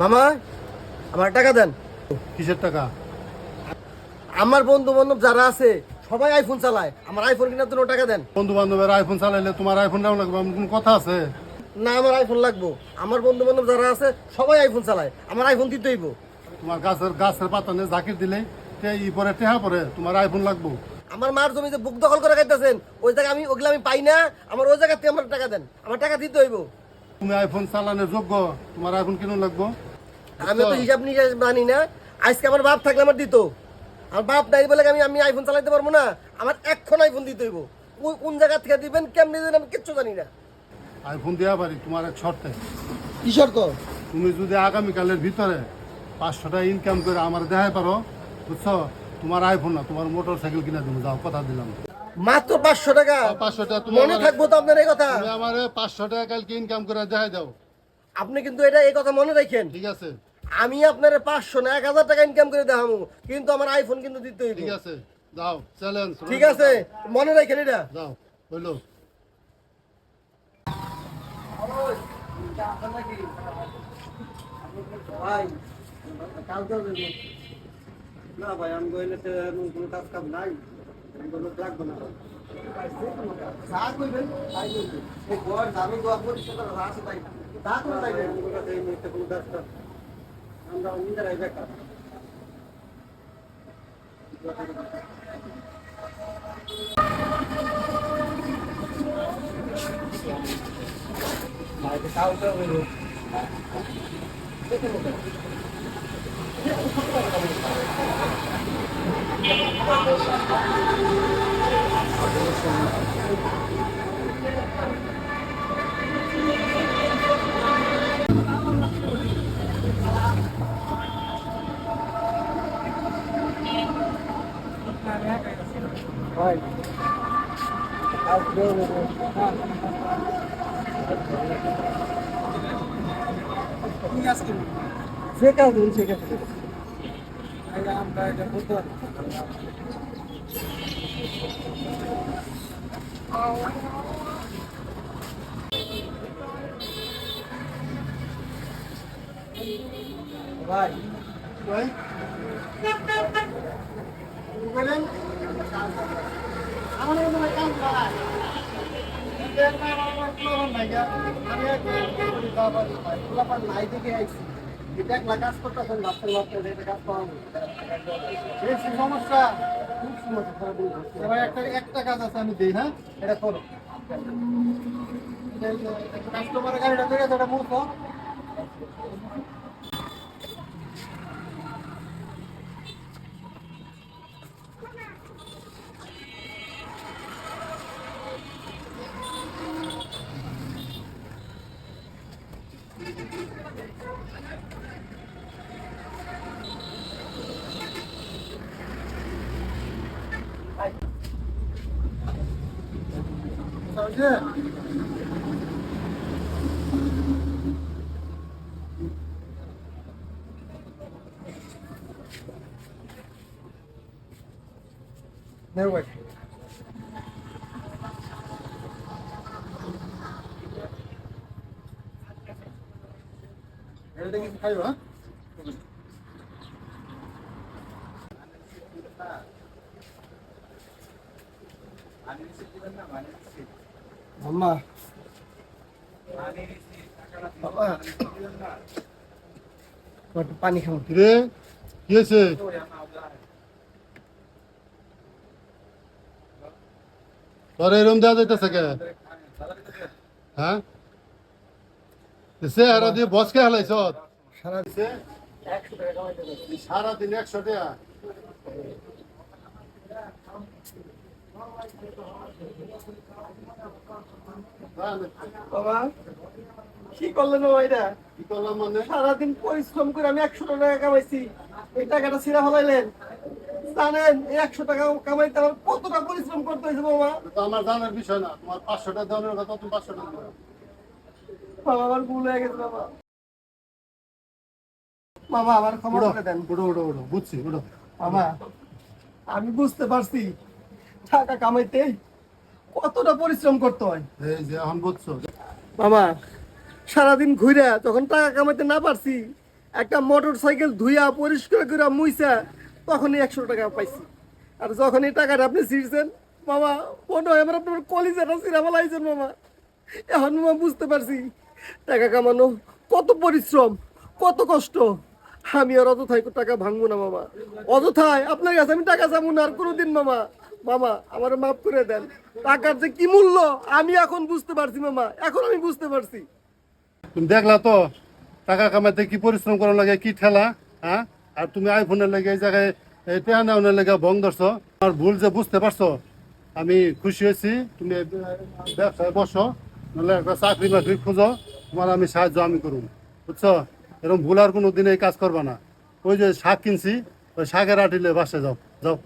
মামা আমার টাকা দেন। কিসের টাকা? আমার বন্ধু বান্ধব যারা আছে সবাই আইফোন চালায়, আমার আইফোন কেনার জন্য টাকা দেন। বন্ধু বান্ধবের আইফোন চালাইলে তোমার আইফোন নাও লাগবে, এমন কোনো কথা আছে? না, আমার আইফোন লাগবো। আমার বন্ধু বান্ধব যারা আছে সবাই আইফোন চালায়, আমার আইফোন দিতে হইব। তোমার গাছের পাতা নিয়ে জাকির দিলে ই পরে টেহা পরে তোমার আইফোন লাগবো। আমার মার জমিতে বুক দখল করে খাইতেছেন, ওই জায়গা ওগুলো আমি পাই না। আমার ওই জায়গা থেকে আমার টাকা দেন, আমার টাকা দিতে হইব। তুমি আইফোন চালানোর যোগ্য, তোমার আইফোন কিনো লাগবো। আমি তো হিসাব নিকাশ মানি না। আজকে আমার বাপ থাকলে আমার দিত, আমার বাপ নাই বলে আমি আইফোন চালাইতে পারবো না। আমার এখন আইফোন দিতে হইব। কোন জায়গা থেকে দিবেন, কেমনি দিবেন আমি কিচ্ছু জানি না। আইফোন দেওয়া পারি তোমার এক শর্তে। কি শর্ত? তুমি যদি আগামীকালের ভিতরে 500 টাকা ইনকাম করে আমার দেখাই পারো, বুঝছো, তোমার আইফোন না তোমার মোটর সাইকেল কিনা দেবো। যাও, কথা দিলাম। মাত্র 500 টাকা? 500 টাকা তুমি মনে থাকবো তো আপনার এই কথা? তুমি আমার 500 টাকা কালকে ইনকাম করে দেখাই দাও। আপনি কিন্তু এই কথা মনে রাখেন। ঠিক আছে, আমি আপনার 500 না 1000 টাকা ইনকাম করে দেখাবো, কিন্তু আমার আইফোন কিন্তু দিতে হইব। ঠিক আছে, যাও, চ্যালেঞ্জ। ঠিক আছে, মনে রাখেন এটা। যাও, হইলো। ভাই কালকে না ভাই, আমি গইলে কোনো কাজ কাম নাই, কোনো লাগবে না। যা কইবেন তাই করবেন। এই ঘর ঝাড়ু দেওয়া পরিষ্কার করা আছে তাই যা করে যাইবেন। কোনো কাজ কাম আমরা নিজেরাই বেকার। ভাই সে কাজ সে কাজ আমরা এটা বলতে পারি। ভাই ভাই বলেন আমার মনে কাজ ভাই নাই থেকে আইছি। এটা একলা কাজ করতেছেন, ভাবতে ভাবতে এটা কাজ পাওয়া বেশি সমস্যা। খুব সমস্যা। এবার একটা কাজ আছে, আমি দিই। হ্যাঁ, এটা করো। কাস্টমারের গাড়িটা থেকে এটা মূর্খ। Never wait. এটা কিছু খাইব? হ্যাঁ, মামা বাবা একটু পানি খাও। রে কি হয়েছে? তোর এরম দেওয়া যাইতেছে কে? হ্যাঁ, চেহারা দিয়ে বসকে হালাইছ। সারা 100 টাকা কামাইতে পারছি। সারাদিন 100 টাকা। বাবা কি করলেন বাবা? এটা কি করলাম মানে? সারাদিন পরিশ্রম করে আমি 100 টাকা কামাইছি, এই টাকাটা ছিঁড়া ফেলাইলেন। জানেন এই 100 টাকা কামাইতে আমার কতটা পরিশ্রম করতে হয়েছে বাবা? তো আমার জানার বিষয় না। তোমার 500 টাকা দেওয়ার কথা, তুমি 500 টাকা দিও। বাবা আমার ভুল হয়ে গেছে বাবা। বাবা আমার ক্ষমা করে দেন। উঠো উঠো উঠো, বুঝছি, উঠো। বাবা আমি বুঝতে পারছি টাকা কামাইতে কতটা পরিশ্রম করতে হয়। এই যে এখন বুঝছো। বাবা সারাদিন ঘুরে যখন টাকা কামাইতে না পারছি, একটা মোটর সাইকেল ধুইয়া পরিষ্কার করে মুইছা তখনই 100 টাকা পাইছি। আর যখন এই টাকাটা আপনি ছিঁড়ছেন মামা, মনে হয় আমার আপনার কলিজাটা ছিঁড়া ফেলাইছেন মামা। এখন মামা বুঝতে পারছি টাকা কামানো কত পরিশ্রম, কত কষ্ট। আমি আর অযথায় টাকা ভাঙবো না মামা, অযথায় আপনার কাছে আমি টাকা চাবো না আর কোনোদিন মামা। মামা আমার মাফ করে দেন, টাকার যে কি মূল্য আমি এখন বুঝতে পারছি মামা, এখন আমি বুঝতে পারছি। তুমি দেখলা তো টাকা কামাইতে কি পরিশ্রম করার লাগে, কি ঠেলা, হ্যাঁ? আর তুমি আইফোনের লেগে এই জায়গায় টেহা নেওয়ার লেগে ভং ধরছো। আমার ভুল যে বুঝতে পারছো, আমি খুশি হয়েছি। তুমি ব্যবসায় বসো, নাহলে একটা চাকরি বাকরি খুঁজো, তোমার আমি সাহায্য আমি করুন, বুঝছো? এরকম ভুল আর কোনো দিন এই কাজ করবা না। ওই যে শাক কিনছি, ওই শাকের আটিলে বাসে যাও যাও।